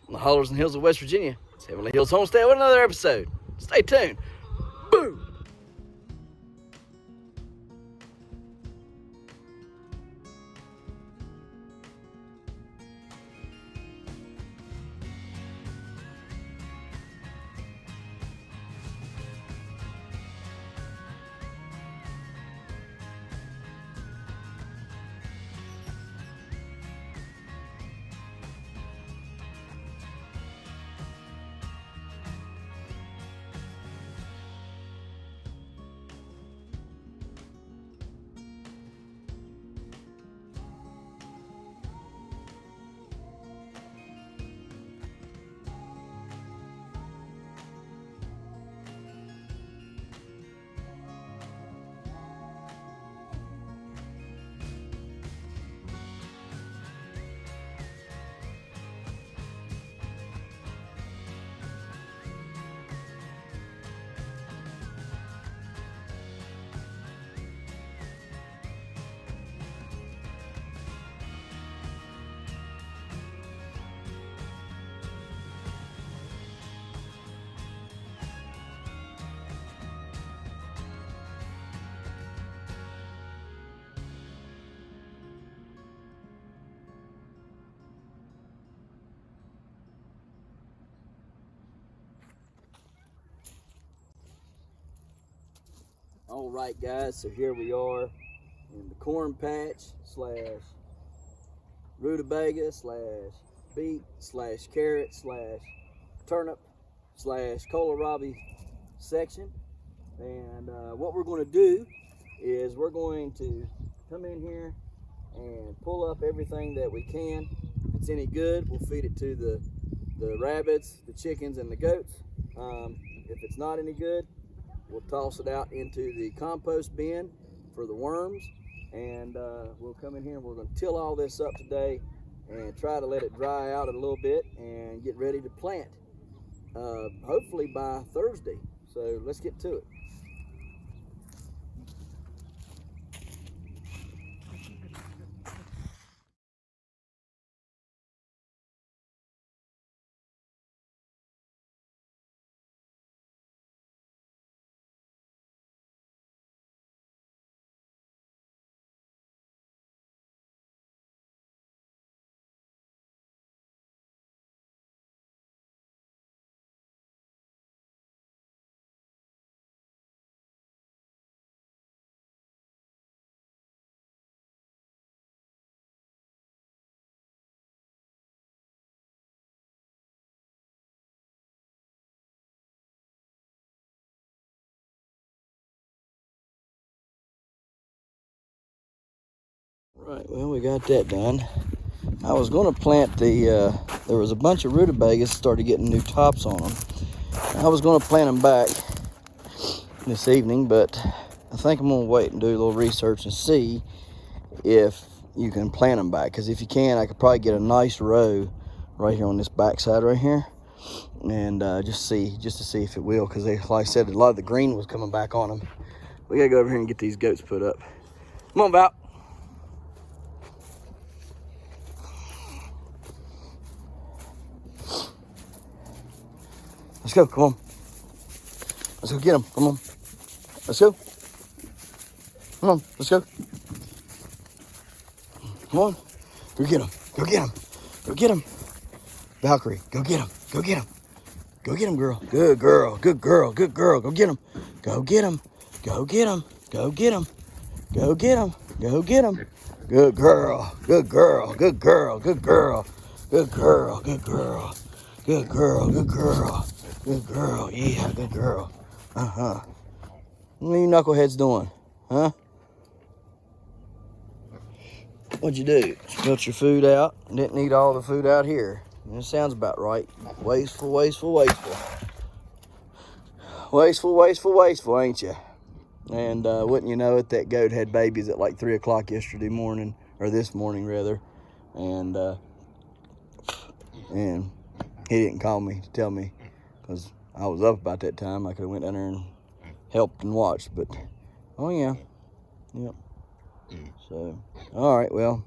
on the hollers and hills of West Virginia. It's Heavenly Hills Homestead with another episode. Stay tuned. Boom! All right, guys, so here we are in the corn patch slash rutabaga slash beet slash carrot slash turnip slash kohlrabi section. And what we're going to do is we're going to come in here and pull up everything that we can. If it's any good, we'll feed it to the rabbits, the chickens, and the goats. If it's not any good, we'll toss it out into the compost bin for the worms, and we'll come in here and we're going to till all this up today and try to let it dry out a little bit and get ready to plant, hopefully by Thursday. So let's get to it. Right, well, we got that done. I was going to plant there was a bunch of rutabagas started getting new tops on them. I was going to plant them back this evening, but I think I'm going to wait and do a little research and see if you can plant them back. Because if you can, I could probably get a nice row right here on this back side right here, and just to see if it will. Because like I said, a lot of the green was coming back on them. We got to go over here and get these goats put up. Come on, Val. Let's go, come on. Let's go get them, come on. Let's go. Come on, let's go. Come on. Go get them, go get them. Go get them. Valkyrie, go get them, go get them. Go get them, girl. Good girl, good girl, good girl. Go get them. Go get them. Go get them. Go get them. Go get them. Go get them. Good girl, good girl, good girl, good girl. Good girl, good girl. Good girl, good girl. Good girl, yeah, good girl. Uh-huh. What are you knuckleheads doing? Huh? What'd you do? Spilled your food out? Didn't eat all the food out here. That sounds about right. Wasteful, wasteful, wasteful. Wasteful, wasteful, wasteful, ain't you? And wouldn't you know it, that goat had babies at like 3 o'clock yesterday morning, or this morning rather. And he didn't call me to tell me, because I was up about that time. I could have went down there and helped and watched, but oh yeah, yep. So all right, well,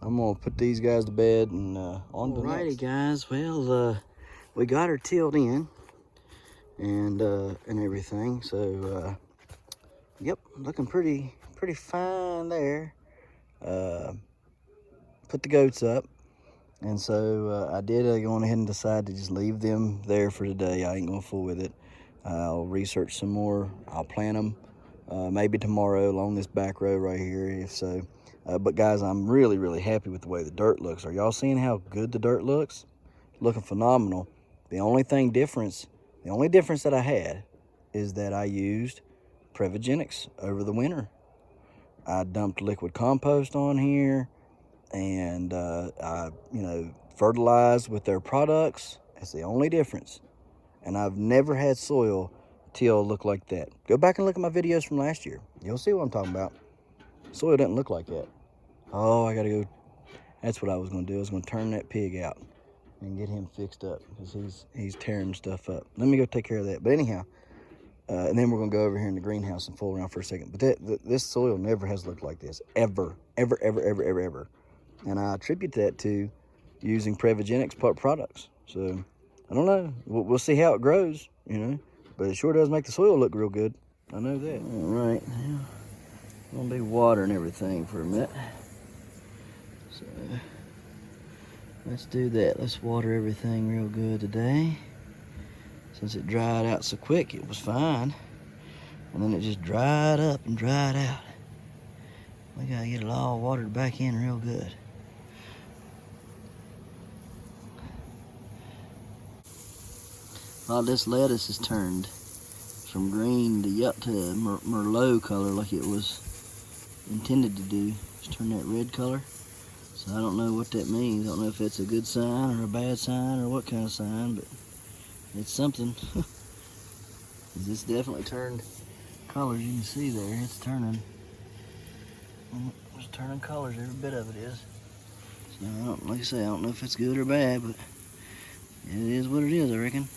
I'm gonna put these guys to bed and on to the next. Alrighty, guys. Well, we got her tilled in and everything. So, yep, looking pretty fine there. Put the goats up, and so I did go on ahead and decide to just leave them there for today. I ain't gonna fool with it. I'll research some more. I'll plant them maybe tomorrow along this back row right here, if so. But guys, I'm really happy with the way the dirt looks. Are y'all seeing how good the dirt looks? Looking phenomenal. The only difference that I had is that I used Prevogenics over the winter. I dumped liquid compost on here, and I, fertilized with their products. That's the only difference. And I've never had soil till look like that. Go back and look at my videos from last year. You'll see what I'm talking about. Soil doesn't look like that. Oh, I gotta go. That's what I was gonna do. I was gonna turn that pig out and get him fixed up, because he's tearing stuff up. Let me go take care of that. But anyhow, and then we're gonna go over here in the greenhouse and fool around for a second. But this soil never has looked like this, ever. And I attribute that to using Prevogenics products. So I don't know. We'll see how it grows, but it sure does make the soil look real good. I know that. All right, now I'm gonna be watering everything for a minute. So let's do that. Let's water everything real good today. Since it dried out so quick, it was fine. And then it just dried up and dried out. We gotta get it all watered back in real good. Well, this lettuce has turned from green to Merlot color like it was intended to do. It's turned that red color. So I don't know what that means. I don't know if it's a good sign or a bad sign or what kind of sign, but it's something. It's definitely turned colors. You can see there, it's turning. It's turning colors, every bit of it is. So like I say, I don't know if it's good or bad, but it is what it is, I reckon.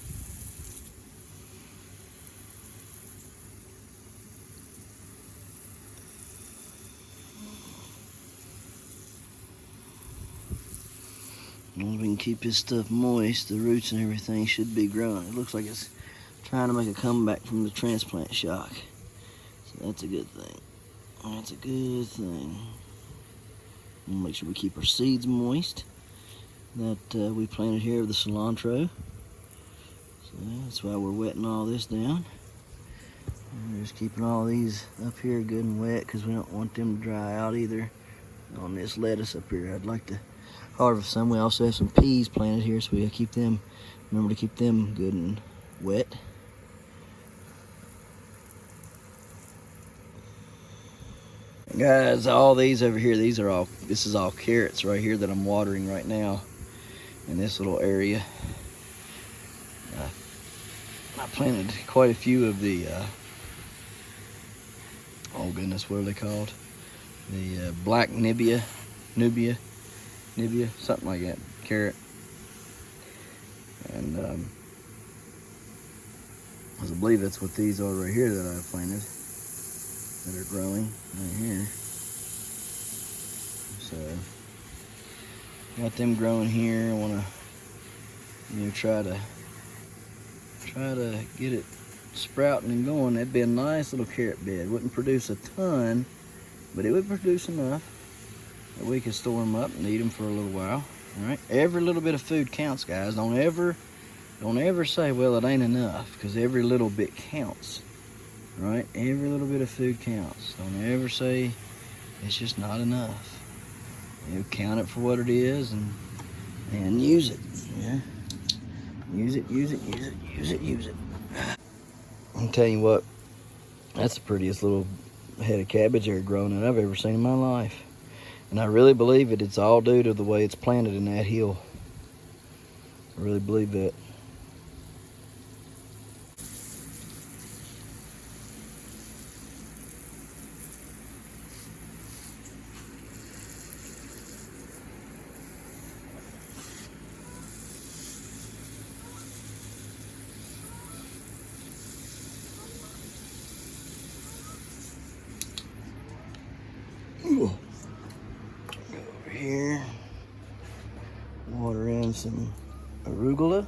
As long as we can keep this stuff moist, the roots and everything should be growing. It looks like it's trying to make a comeback from the transplant shock. So that's a good thing. That's a good thing. We'll make sure we keep our seeds moist that we planted here with the cilantro. So that's why we're wetting all this down. And we're just keeping all these up here good and wet because we don't want them to dry out either. On this lettuce up here, I'd like to harvest some. We also have some peas planted here, so we gotta keep them, remember to keep them good and wet. Guys, all these over here, this is all carrots right here that I'm watering right now in this little area. I planted quite a few of the, oh goodness, what are they called? The black Nubia, something like that, carrot. And I believe that's what these are right here that I've planted, that are growing right here. So got them growing here. I want to, try to get it sprouting and going. That'd be a nice little carrot bed. Wouldn't produce a ton, but it would produce enough that we could store them up and eat them for a little while. All right, every little bit of food counts, guys. Don't ever say, well, it ain't enough, because every little bit counts. Right? Every little bit of food counts. Don't ever say it's just not enough. Count it for what it is and use it. Yeah. Use it. I'm telling you what, that's the prettiest little head of cabbage there growing that I've ever seen in my life. And I really believe it's all due to the way it's planted in that hill. I really believe that. Ooh. Go over here. some arugula.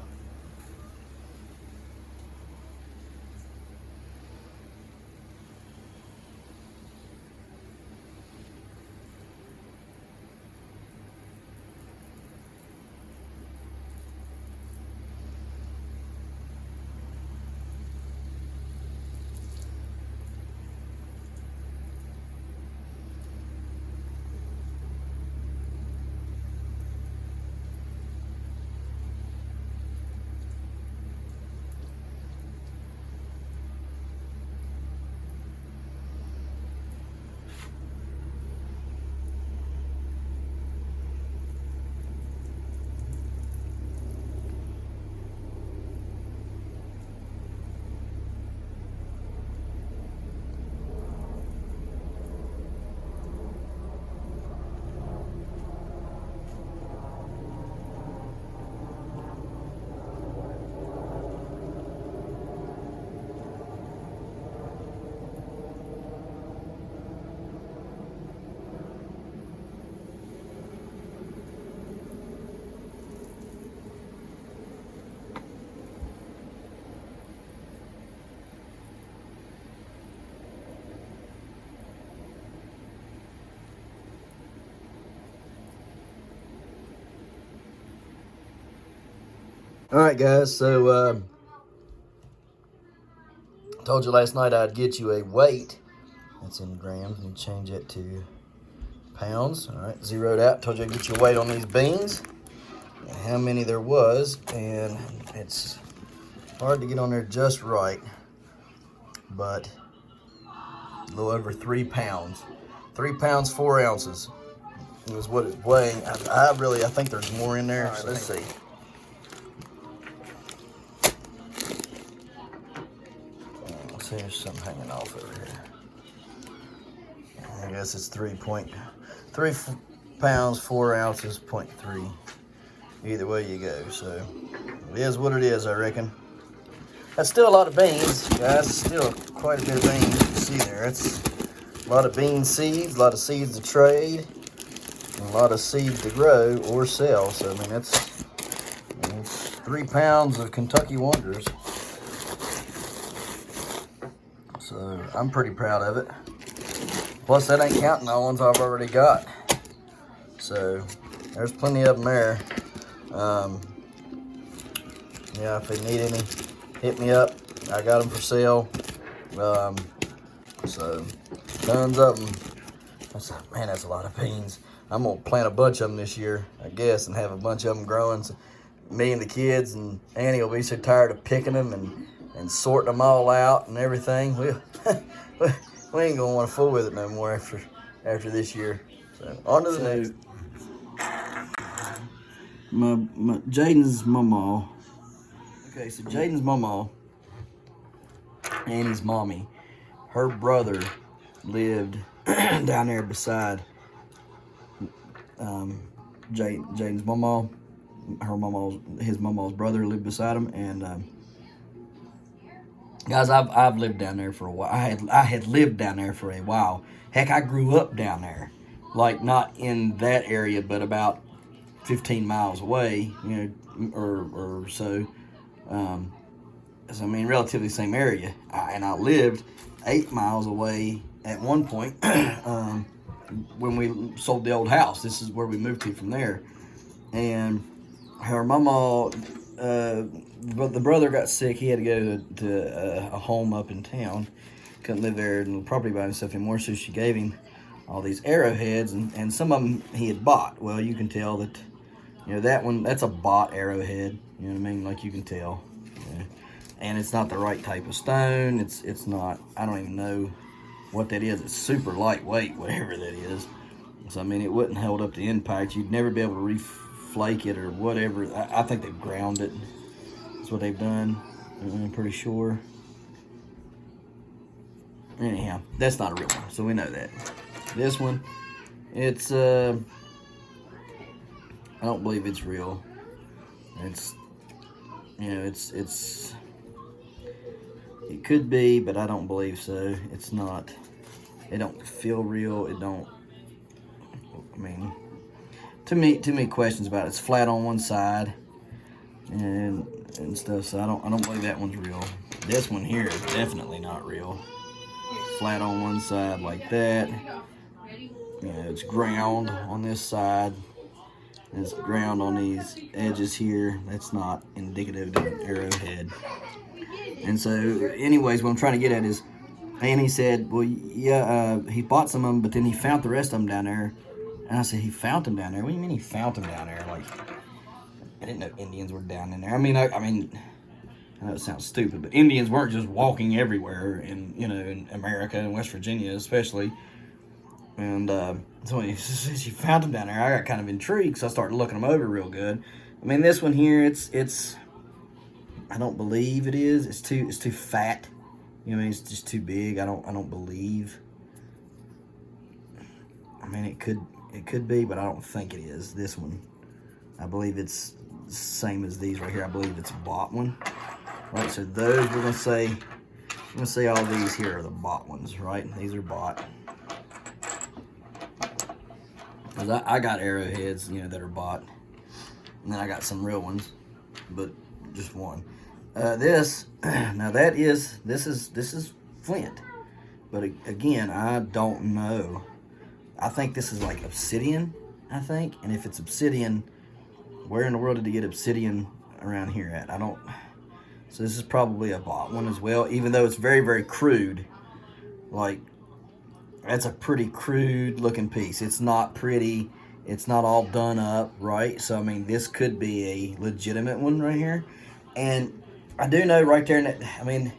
All right, guys, so I told you last night I'd get you a weight. That's in grams. Let me change it to pounds. All right, zeroed out. Told you I'd get you a weight on these beans and how many there was, and it's hard to get on there just right, but a little over 3 pounds. 3 pounds, 4 ounces is what it's weighing. I think there's more in there. All right, so let's see. So there's something hanging off over here. I guess it's 3 pounds, 4 ounces, 0.3. Either way you go. So it is what it is, I reckon. That's still a lot of beans, guys. Still quite a bit of beans you can see there. That's a lot of bean seeds, a lot of seeds to trade, and a lot of seeds to grow or sell. So I mean, it's 3 pounds of Kentucky Wonders. So I'm pretty proud of it. Plus that ain't counting the ones I've already got. So there's plenty of them there. Yeah, if they need any, hit me up. I got them for sale. So tons of them. Man, that's a lot of beans. I'm gonna plant a bunch of them this year, I guess, and have a bunch of them growing. So me and the kids and Annie will be so tired of picking them and sorting them all out and everything. We ain't gonna want to fool with it no more after this year. So on to the next. My Jaden's mama. Okay, so Jaden's mama, Annie's mommy, her brother lived down there beside Jaden's mama. His mama's brother lived beside him, and guys, I've lived down there for a while. I had lived down there for a while. Heck, I grew up down there, like not in that area, but about 15 miles away, you know, or so. So I mean, relatively same area. And I lived 8 miles away at one point when we sold the old house. This is where we moved to from there. And her mama, but the brother got sick. He had to go to a home up in town. Couldn't live there and property by himself anymore, so she gave him all these arrowheads, and some of them he had bought. Well, you can tell that, you know, that one, that's a bought arrowhead. You know what I mean? Like, you can tell. Yeah. And it's not the right type of stone. It's not, I don't even know what that is. It's super lightweight, whatever that is. So, I mean, it wouldn't hold up the impact. You'd never be able to reflake it or whatever. I think they've ground it. That's what they've done. I'm pretty sure. Anyhow, that's not a real one, so we know that. This one, it's, I don't believe it's real. It's, you know, it could be, but I don't believe so. It's not, it don't feel real. It don't, I mean, too many questions about it. It's flat on one side. and stuff. So I don't believe that one's real. This one here is definitely not real. Flat on one side like that. You know, it's ground on this side. It's ground on these edges here. That's not indicative of an arrowhead. And so, anyways, what I'm trying to get at is, and he said, well, yeah, he bought some of them, but then he found the rest of them down there. And I said, he found them down there? What do you mean he found them down there? Like, I didn't know Indians were down in there. I mean, I know it sounds stupid, but Indians weren't just walking everywhere in America and West Virginia especially. And so when she found them down there, I got kind of intrigued, so I started looking them over real good. I mean, this one here, it's I don't believe it is. It's too fat. You know, it's just too big. I don't believe. I mean, it could be, but I don't think it is. This one, I believe it's the same as these right here. I believe it's a bought one. Right, so those we're gonna say all these here are the bought ones, right? These are bought. Cause I got arrowheads, you know, that are bought, and then I got some real ones, but just one. This is flint, but again, I don't know. I think this is like obsidian, I think, and if it's obsidian, where in the world did he get obsidian around here at? I don't. So this is probably a bought one as well, even though it's very, very crude. Like, that's a pretty crude looking piece. It's not pretty. It's not all done up, right? So, I mean, this could be a legitimate one right here. And I do know right there, I mean,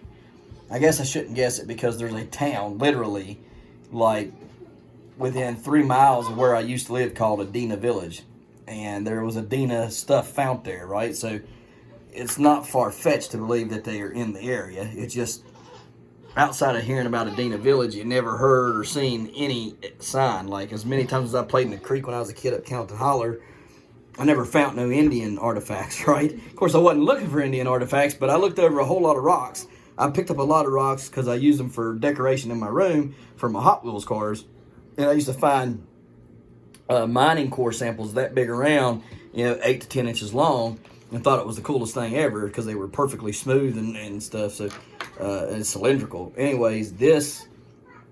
I guess I shouldn't guess it because there's a town, literally, like, within 3 miles of where I used to live called Adena Village. And there was Adena stuff found there, right? So, it's not far-fetched to believe that they are in the area. It's just, outside of hearing about Adena Village, you never heard or seen any sign. Like, as many times as I played in the creek when I was a kid up County Holler, I never found no Indian artifacts, right? Of course, I wasn't looking for Indian artifacts, but I looked over a whole lot of rocks. I picked up a lot of rocks because I used them for decoration in my room for my Hot Wheels cars. And I used to find mining core samples that big around, 8 to 10 inches long, and thought it was the coolest thing ever because they were perfectly smooth and stuff. So and cylindrical. Anyways, this,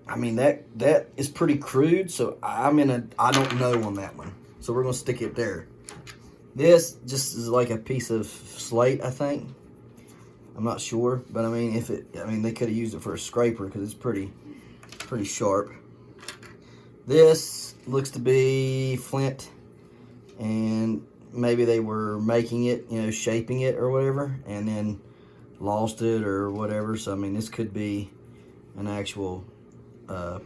I mean, that is pretty crude. So I don't know on that one. So we're gonna stick it there. This just is like a piece of slate, I think. I'm not sure, but I mean, they could have used it for a scraper because it's pretty sharp. This looks to be flint, and maybe they were making it, shaping it or whatever, and then lost it or whatever. So I mean, this could be an actual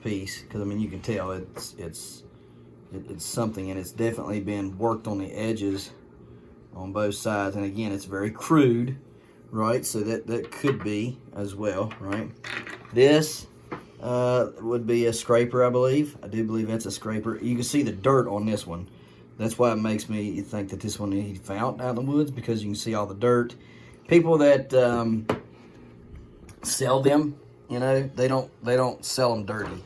piece because I mean, you can tell it's something, and it's definitely been worked on the edges on both sides. And again, it's very crude, right? So that could be as well, right? This would be a scraper, I believe. I do believe that's a scraper. You can see the dirt on this one. That's why it makes me think that this one he found out in the woods, because you can see all the dirt. People that sell them, they don't sell them dirty,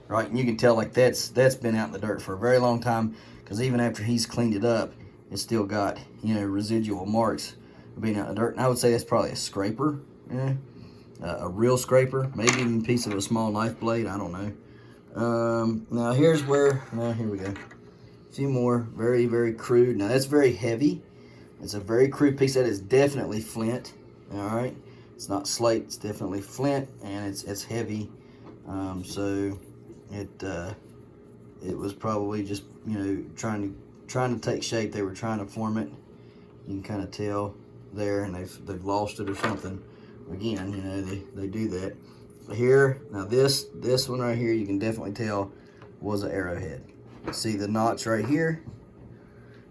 right? And you can tell like that's been out in the dirt for a very long time, because even after he's cleaned it up, it's still got residual marks of being out in the dirt. And I would say that's probably a scraper, a real scraper, maybe even a piece of a small knife blade. I don't know. Now here we go. A few more, very, very crude. Now that's very heavy. It's a very crude piece. That is definitely flint. All right, it's not slate. It's definitely flint, and it's heavy. So it was probably just trying to take shape. They were trying to form it. You can kind of tell there, and they've lost it or something. Again, they do that. Here, now this one right here, you can definitely tell was an arrowhead. See the notch right here?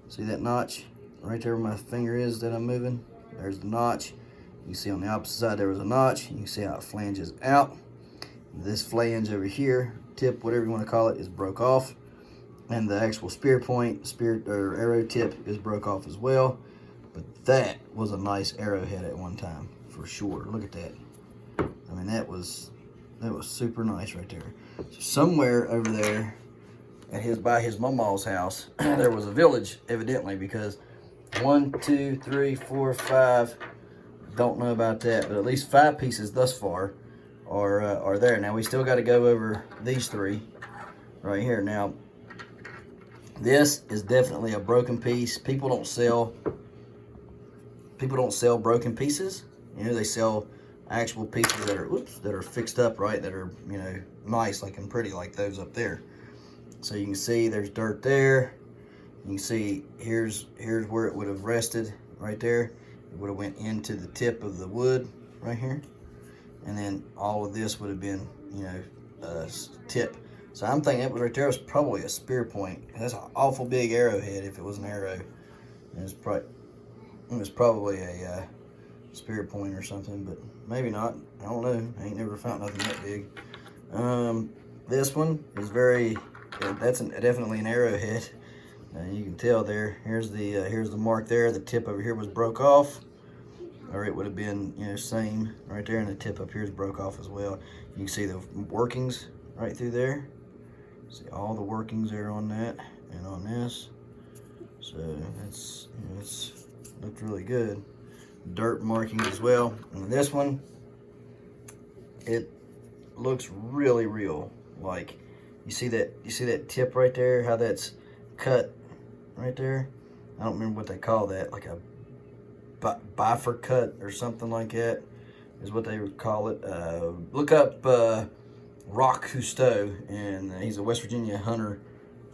See that notch right there where my finger is that I'm moving? There's the notch. You can see on the opposite side there was a notch. You can see how it flanges out. This flange over here, tip, whatever you want to call it, is broke off. And the actual spear point, or arrow tip is broke off as well. But that was a nice arrowhead at one time, for sure. Look at that. I mean, that was super nice right there. So somewhere over there, by his mama's house, there was a village, evidently, because 1, 2, 3, 4, 5. Don't know about that, but at least 5 pieces thus far are there. Now we still got to go over these 3 right here. Now this is definitely a broken piece. People don't sell broken pieces. You know, they sell actual pieces that are fixed up right, that are, you know, nice, like and pretty, like those up there. So you can see there's dirt there. You can see here's where it would have rested right there. It would have went into the tip of the wood right here, and then all of this would have been, you know, a tip. So I'm thinking it was right there was probably a spear point. That's an awful big arrowhead if it was an arrow. It was probably a spear point or something, but maybe not. I don't know. I ain't never found nothing that big. This one is that's definitely an arrowhead. You can tell there. Here's the mark there. The tip over here was broke off, or it would have been, you know, same right there, and the tip up here is broke off as well. You can see the workings right through there. See all the workings there on that and on this. So it's, you know, it's looked really good. Dirt markings as well. And this one, it looks really real. Like you see that tip right there, how that's cut right there. I don't remember what they call that, like a bifur cut or something like that is what they would call it. Look up Rock Cousteau, and he's a West Virginia hunter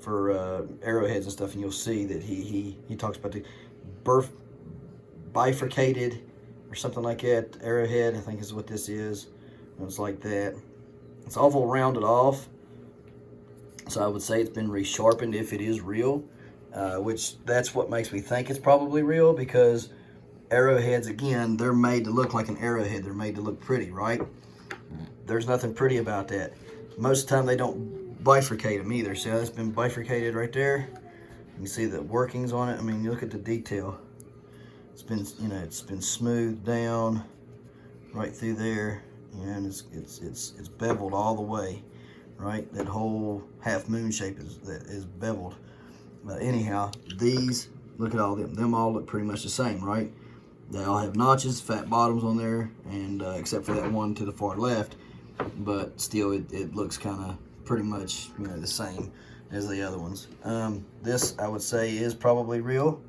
for arrowheads and stuff, and you'll see that he talks about the bifurcated or something like that arrowhead, I think is what this is. It's like that. It's awful rounded off, so I would say it's been resharpened if it is real, which that's what makes me think it's probably real, because arrowheads, again, they're made to look like an arrowhead. They're made to look pretty, right? There's nothing pretty about that. Most of the time they don't bifurcate them either. See how it's been bifurcated right there? You can see the workings on it. I mean, you look at the detail. It's been, you know, it's been smoothed down right through there, and it's beveled all the way, right? That whole half moon shape is beveled. But anyhow, these, look at all them. Them all look pretty much the same, right? They all have notches, fat bottoms on there, and except for that one to the far left. But still, it looks kind of pretty much, you know, the same as the other ones. This, I would say, is probably real,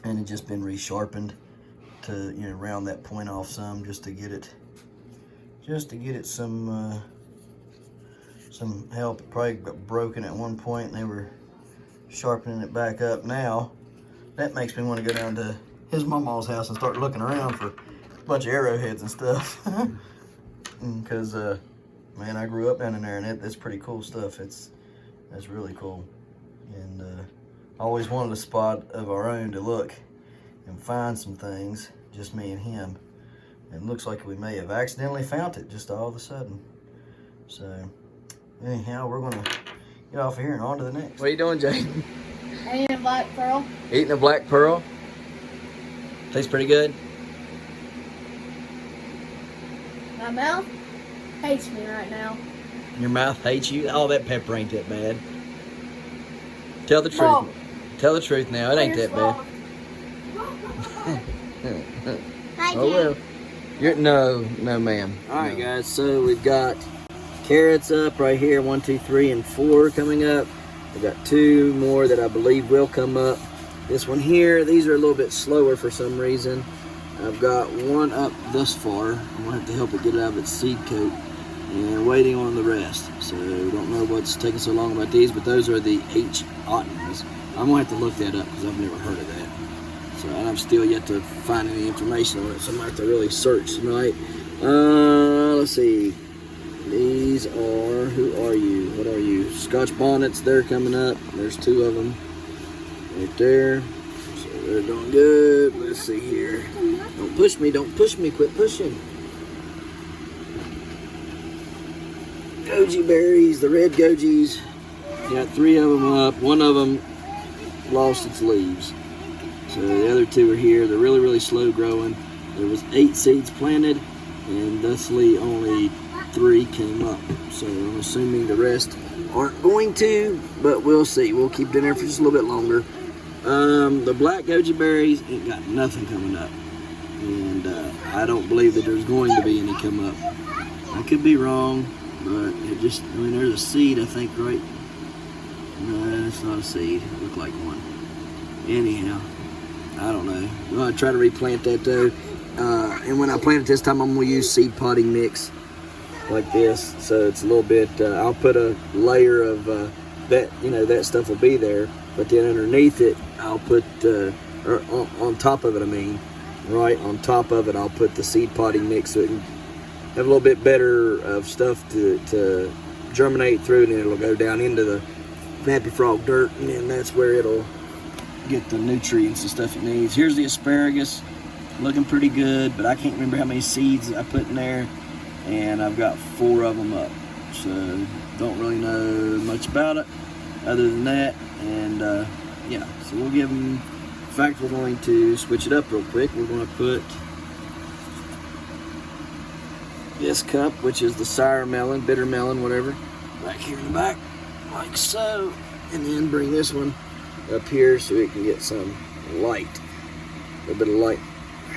and it's just been resharpened to, you know, round that point off some, just to get it some help. It probably got broken at one point, and they were sharpening it back up. Now that makes me want to go down to his mama's house and start looking around for a bunch of arrowheads and stuff. Because man, I grew up down in there, and that's pretty cool stuff. That's really cool. And I always wanted a spot of our own to look and find some things, just me and him. And it looks like we may have accidentally found it just all of a sudden. So anyhow, we're gonna get off of here and on to the next. What are you doing, Jay? Eating a black pearl. Eating a black pearl? Tastes pretty good? My mouth hates me right now. Your mouth hates you? Oh, that pepper ain't that bad. Tell the truth. Oh. Tell the truth now. It ain't that bad. Oh well. No, ma'am. All right, guys. So we've got carrots up right here. 1, 2, 3, and 4 coming up. We've got 2 more that I believe will come up. This one here. These are a little bit slower for some reason. I've got one up thus far. I'm gonna have to help it get out of its seed coat, and waiting on the rest. So don't know what's taking so long about these, but those are the H. Ottens. I'm gonna have to look that up because I've never heard of that. So, and I'm still yet to find any information on it, so I'm gonna have to really search tonight. Let's see. These are, who are you? What are you? Scotch bonnets, they're coming up. There's 2 of them right there. So they're doing good. Let's see here. Don't push me, quit pushing. Goji berries, the red gojis. Got 3 of them up. 1 of them lost its leaves. So the other 2 are here. They're really, really slow growing. There was 8 seeds planted, and thusly only 3 came up. So I'm assuming the rest aren't going to, but we'll see. We'll keep it in there for just a little bit longer. The black goji berries ain't got nothing coming up. And I don't believe that there's going to be any come up. I could be wrong, but it just, I mean, there's a seed, I think, right? No, it's not a seed. It looked like one. Anyhow, I don't know. I'm going to try to replant that, though. And when I plant it this time, I'm going to use seed potting mix like this. So it's a little bit, I'll put a layer of that, you know, that stuff will be there. But then underneath it, I'll put, or on top of it, I mean, right on top of it, I'll put the seed potting mix so it can have a little bit better of stuff to germinate through, and then it'll go down into the Nappy Frog dirt, and then that's where it'll get the nutrients and stuff it needs. Here's the asparagus, looking pretty good, but I can't remember how many seeds I put in there, and I've got 4 of them up, so don't really know much about it other than that. And yeah, so we'll give them, in fact, we're going to switch it up real quick. We're going to put this cup, which is the sour melon, bitter melon, whatever, back here in the back, like so, and then bring this one up here so it can get some light, a little bit of light,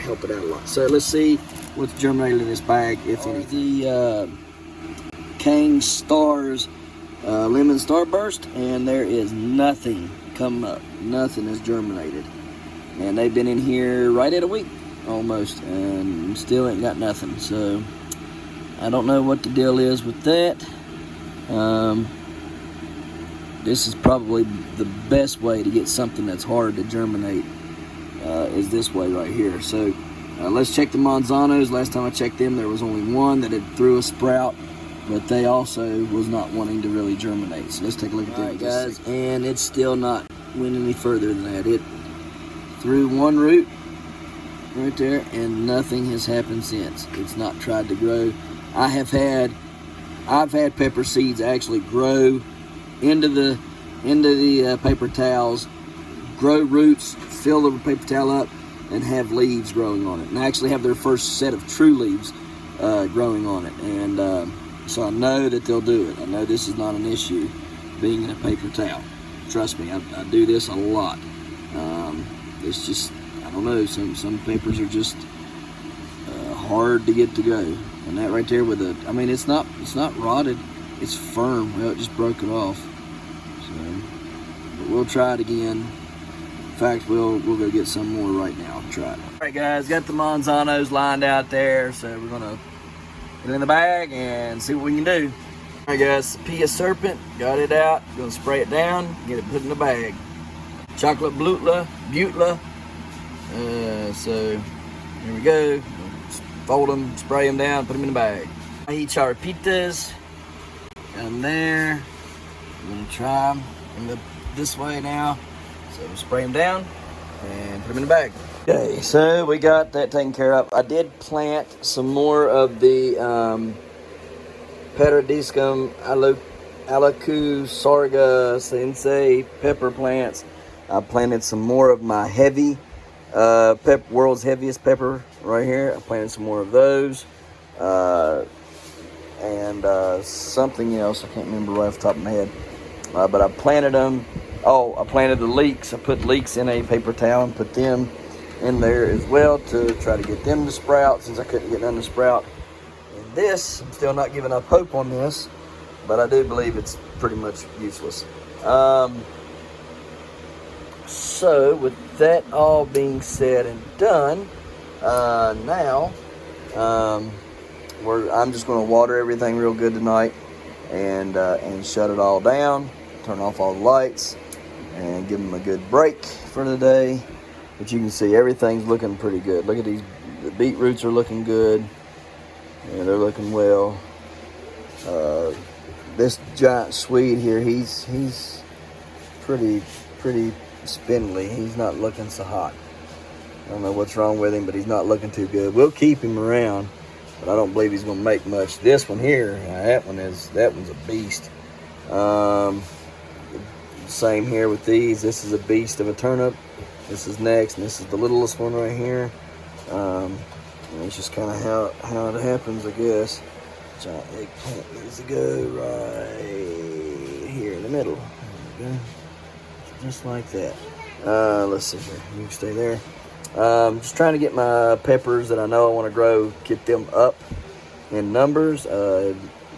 help it out a lot. So let's see what's germinated in this bag, if any. The Kang Stars Lemon Starburst, and there is nothing come up, nothing has germinated, and they've been in here right at a week almost, and still ain't got nothing. So I don't know what the deal is with that. This is probably the best way to get something that's hard to germinate, is this way right here. So let's check the Manzanos. Last time I checked them, there was only one that had threw a sprout, but they also was not wanting to really germinate. So let's take a look at that, guys. And it's still not went any further than that. It threw one root right there, and nothing has happened since. It's not tried to grow. I've had pepper seeds actually grow into the paper towels, grow roots, fill the paper towel up, and have leaves growing on it, and actually have their first set of true leaves growing on it. And so I know that they'll do it. I know this is not an issue being in a paper towel. Trust me, I do this a lot. It's just, I don't know, some papers are just hard to get to go. And that right there with I mean, it's not rotted, it's firm. Well, it just broke it off. So, but we'll try it again. In fact, we'll go get some more right now. Try it. All right, guys, got the Manzanos lined out there, so we're gonna get it in the bag and see what we can do. All right, guys, Pia Serpent, got it out. Gonna spray it down, get it put in the bag. Chocolate Butla. So here we go. Fold them, spray them down, put them in the bag. I eat charapitas down there. I'm gonna try them this way now. So spray them down and put them in the bag. Okay, so we got that taken care of. I did plant some more of the Paradiscum Alacu Sarga Sensei pepper plants. I planted some more of my heavy world's heaviest pepper right here. I planted some more of those, and something else I can't remember right off the top of my head, but I planted them. I planted the leeks. I put leeks in a paper towel and put them in there as well to try to get them to sprout, since I couldn't get them to sprout. And this, I'm still not giving up hope on this, but I do believe it's pretty much useless. So with that all being said and done, now I'm just going to water everything real good tonight, and shut it all down, turn off all the lights, and give them a good break for the day. But you can see everything's looking pretty good. Look at these, the beetroots are looking good. Yeah, they're looking well. This giant Swede here, he's pretty spindly. He's not looking so hot. I don't know what's wrong with him, but he's not looking too good. We'll keep him around, but I don't believe he's going to make much. This one here, that one's a beast. Same here with these. This is a beast of a turnip. This is next, and this is the littlest one right here. And it's just kind of how it happens, I guess. Giant eggplant needs to go right here in the middle. There we go. Just like that. Let's see here. You can stay there. Just trying to get my peppers that I know I want to grow, get them up in numbers. If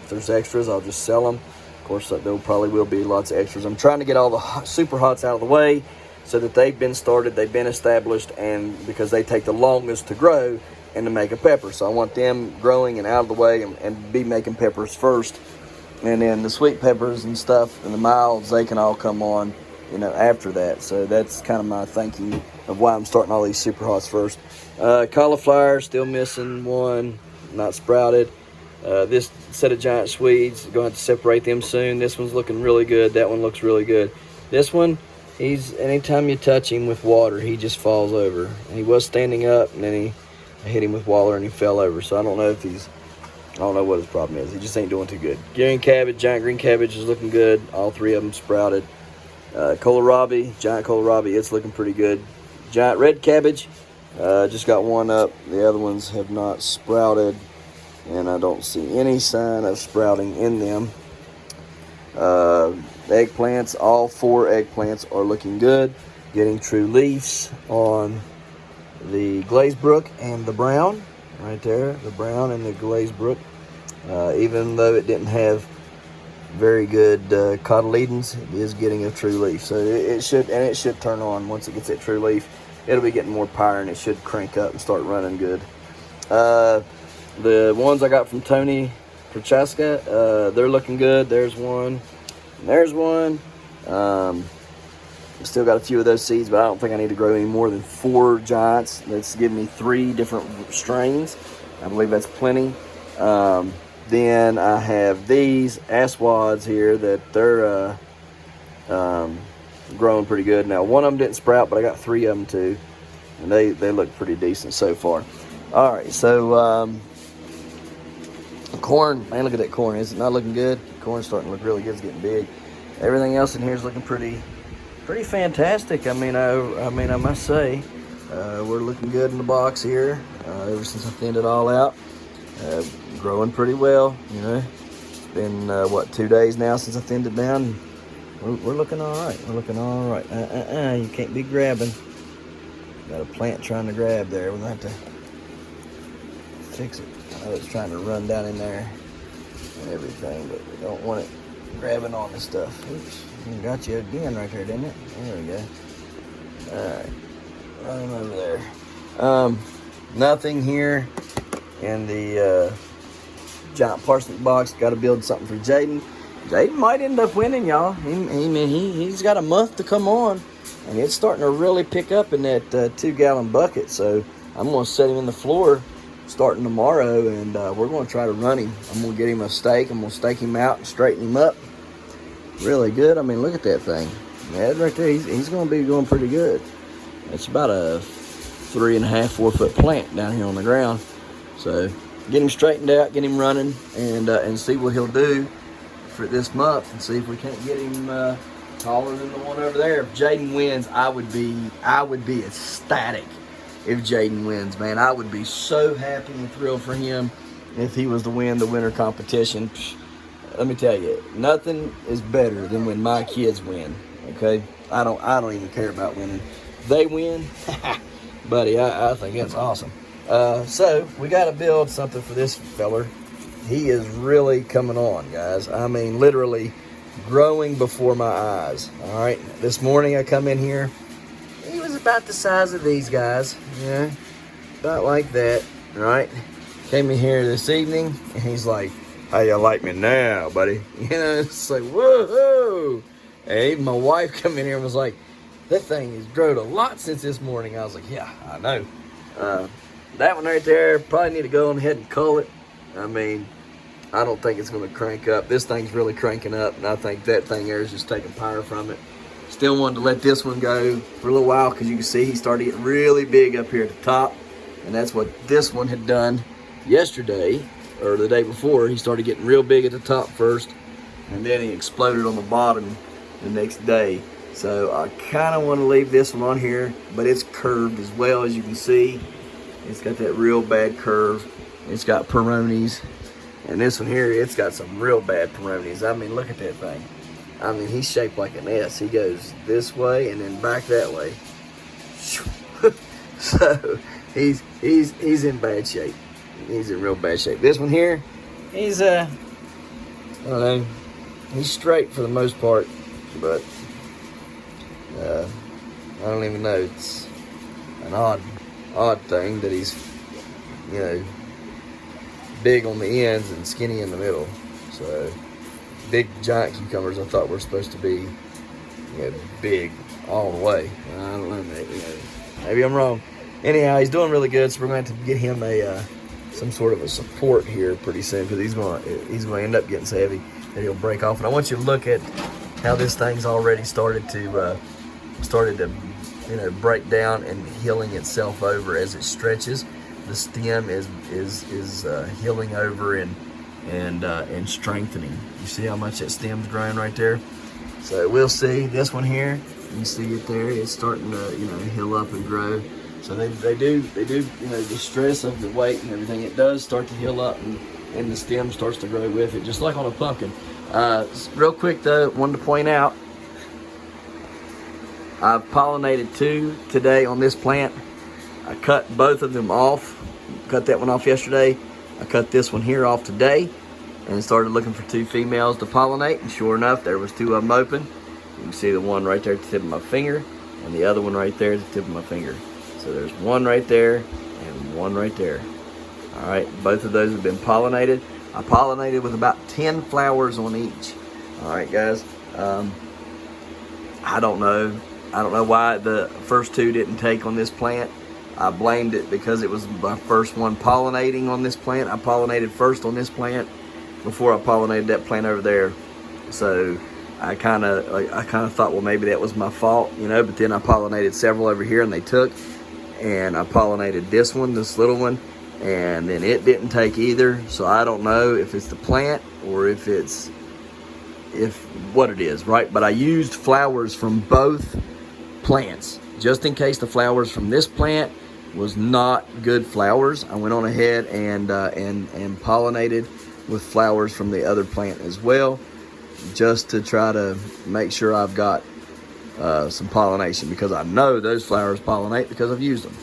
there's extras, I'll just sell them. Of course, there probably will be lots of extras. I'm trying to get all the super hots out of the way so that they've been started, they've been established, and because they take the longest to grow and to make a pepper. So I want them growing and out of the way and be making peppers first. And then the sweet peppers and stuff and the milds, they can all come on, after that. So that's kind of my thinking of why I'm starting all these super hots first. Cauliflower, still missing one, not sprouted. This set of giant Swedes, going to have to separate them soon. This one's looking really good. That one looks really good. This one, anytime you touch him with water, he just falls over. And he was standing up, and then I hit him with water, and he fell over. So I don't know what his problem is. He just ain't doing too good. Green cabbage, giant green cabbage is looking good. All three of them sprouted. Kohlrabi, giant kohlrabi, it's looking pretty good. Giant red cabbage, just got one up. The other ones have not sprouted, and I don't see any sign of sprouting in them. Eggplants, all 4 eggplants are looking good. Getting true leaves on the Glazebrook and the brown, right there, the brown and the Glazebrook. Even though it didn't have very good cotyledons, it is getting a true leaf. So it should turn on once it gets that true leaf. It'll be getting more power, and it should crank up and start running good. The ones I got from Tony Prochaska, they're looking good. There's one, and there's one. Still got a few of those seeds, but I don't think I need to grow any more than 4 giants. That's giving me 3 different strains. I believe that's plenty. Then I have these asswads here that they're growing pretty good. Now, one of them didn't sprout, but I got 3 of them too, and they look pretty decent so far. All right, so corn, man, look at that corn. Is it not looking good? Corn's starting to look really good. It's getting big. Everything else in here is looking pretty fantastic. I mean, I must say, we're looking good in the box here. Ever since I thinned it all out, growing pretty well. It's been 2 days now since I thinned it down. We're looking all right. We're looking all right. You can't be grabbing. Got a plant trying to grab there. We're gonna have to fix it. I know it's trying to run down in there and everything, but we don't want it grabbing on the stuff. Oops. Got you again right there, didn't it? There we go. Alright. Running over there. Nothing here in the giant parsnip box. Got to build something for Jaden. Jaden might end up winning, y'all. He's got a month to come on, and it's starting to really pick up in that 2-gallon bucket. So I'm going to set him in the floor starting tomorrow, and we're going to try to run him. I'm going to get him a stake. I'm going to stake him out and straighten him up. Really good. I mean, look at that thing. That right there, he's going to be going pretty good. It's about a 3.5-4 foot plant down here on the ground. So get him straightened out, get him running, and see what he'll do for this month, and see if we can't get him taller than the one over there. If Jaden wins, I would be ecstatic. If Jaden wins, man, I would be so happy and thrilled for him if he was to win the winter competition. Let me tell you, nothing is better than when my kids win. Okay, I don't even care about winning. If they win, buddy, I think that's awesome. So we got to build something for this feller. He is really coming on, guys. I mean, literally growing before my eyes. All right, this morning I come in here. He was about the size of these guys, about like that. All right, came in here this evening, and he's like, "How you like me now, buddy?" It's like, whoa. And even my wife come in here and was like, "That thing has grown a lot since this morning." I was like, "Yeah, I know." That one right there, probably need to go on ahead and cull it. I mean, I don't think it's going to crank up. This thing's really cranking up, and I think that thing there is just taking power from it. Still wanted to let this one go for a little while, because you can see he started getting really big up here at the top, and that's what this one had done yesterday, or the day before. He started getting real big at the top first, and then he exploded on the bottom the next day. So I kind of want to leave this one on here, but it's curved as well, as you can see. It's got that real bad curve. It's got peronis. And this one here, it's got some real bad peronis. I mean, look at that thing. I mean, he's shaped like an S. He goes this way and then back that way. So he's in bad shape. He's in real bad shape. This one here, he's I don't know, he's straight for the most part, but I don't even know. It's an odd thing that he's, you know, big on the ends and skinny in the middle. So big giant cucumbers I thought were supposed to be, you know, big all the way. I don't know, maybe I'm wrong. Anyhow, he's doing really good, so we're going to have to get him a some sort of a support here pretty soon, because he's going to end up getting so heavy that he'll break off. And I want you to look at how this thing's already started to you know, break down and healing itself over as it stretches. The stem is healing over and strengthening. You see how much that stem's growing right there? So we'll see. This one here, you see it there, it's starting to, you know, heal up and grow. So they do, you know, the stress of the weight and everything, it does start to heal up, and the stem starts to grow with it, just like on a pumpkin. Real quick though, wanted to point out, I've pollinated 2 today on this plant. I cut both of them off. Cut that one off yesterday. I cut this one here off today, and started looking for 2 females to pollinate, and sure enough, there was 2 of them open. You can see the one right there at the tip of my finger, and the other one right there at the tip of my finger. So there's one right there and one right there. All right, both of those have been pollinated. I pollinated with about 10 flowers on each. All right, guys. I don't know why the first 2 didn't take on this plant. I blamed it because it was my first one pollinating on this plant. I pollinated first on this plant before I pollinated that plant over there. So I kind of thought, well, maybe that was my fault, you know. But then I pollinated several over here, and they took. And I pollinated this one, this little one, and then it didn't take either. So I don't know if it's the plant or if what it is, right? But I used flowers from both plants just in case the flowers from this plant was not good flowers. I went on ahead and pollinated with flowers from the other plant as well, just to try to make sure I've got some pollination, because I know those flowers pollinate because I've used them.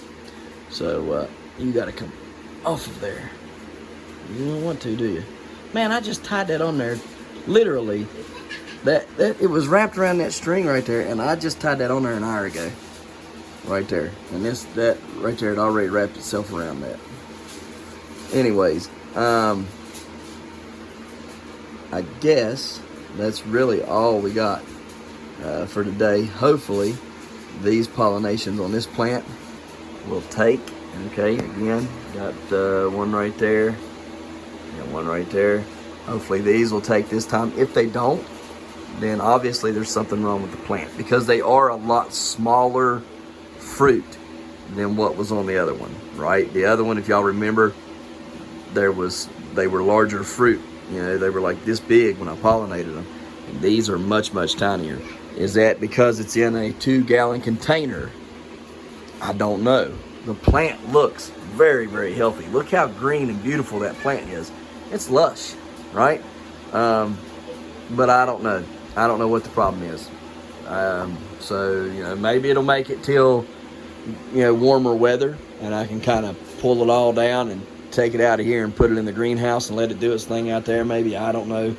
So you got to come off of there. You don't want to, do you? Man, I just tied that on there. Literally, that it was wrapped around that string right there, and I just tied that on there an hour ago. Right there. And that right there had already wrapped itself around that. Anyways, I guess that's really all we got for today. Hopefully these pollinations on this plant will take. Okay, again, got one right there, got one right there. Hopefully these will take this time. If they don't, then obviously there's something wrong with the plant, because they are a lot smaller fruit than what was on the other one, right? The other one, if y'all remember, they were larger fruit. You know, they were like this big when I pollinated them. And these are much, much tinier. Is that because it's in a 2-gallon container? I don't know. The plant looks very, very healthy. Look how green and beautiful that plant is. It's lush, right? But I don't know. I don't know what the problem is. So, you know, maybe it'll make it till, you know, warmer weather, and I can kind of pull it all down and take it out of here and put it in the greenhouse and let it do its thing out there. Maybe, I don't know.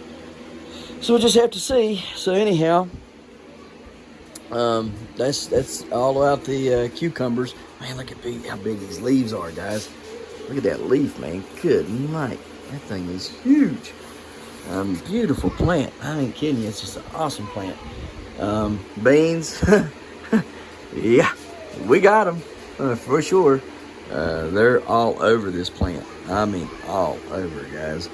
So we'll just have to see. So anyhow, that's all about the cucumbers. Man, look at how big these leaves are, guys. Look at that leaf, man. Good night. That thing is huge. Beautiful plant. I ain't kidding you. It's just an awesome plant. Beans. Yeah, we got them for sure. They're all over this plant. I mean, all over, guys.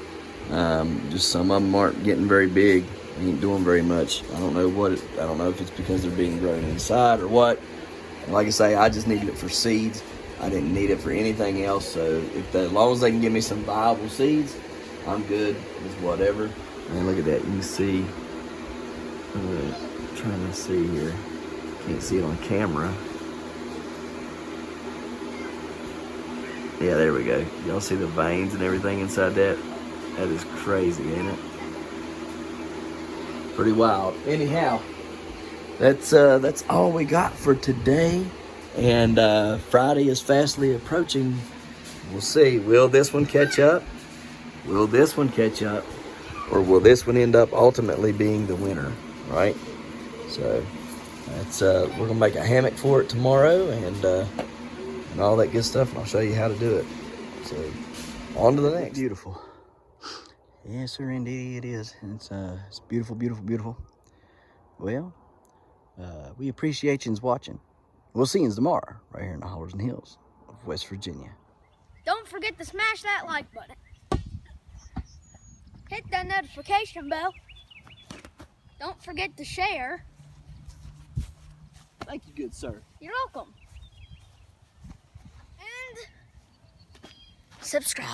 Just some of them aren't getting very big. Ain't doing very much. I don't know I don't know if it's because they're being grown inside or what. Like I say, I just needed it for seeds. I didn't need it for anything else. So as long as they can give me some viable seeds, I'm good with whatever. Man, look at that. You can see. Trying to see here. Can't see it on camera. Yeah, there we go. Y'all see the veins and everything inside that? That is crazy, ain't it? Pretty wild. Anyhow, that's all we got for today. And Friday is fastly approaching. We'll see. Will this one catch up? Will this one catch up? Or will this one end up ultimately being the winner? Right? So that's we're gonna make a hammock for it tomorrow and all that good stuff, and I'll show you how to do it. So on to the next. Beautiful. Yes, sir, indeed it is. It's beautiful, beautiful, beautiful. Well, we appreciate you watching. We'll see you tomorrow, right here in the hollers and hills of West Virginia. Don't forget to smash that like button. Hit that notification bell. Don't forget to share. Thank you, good sir. You're welcome. And subscribe.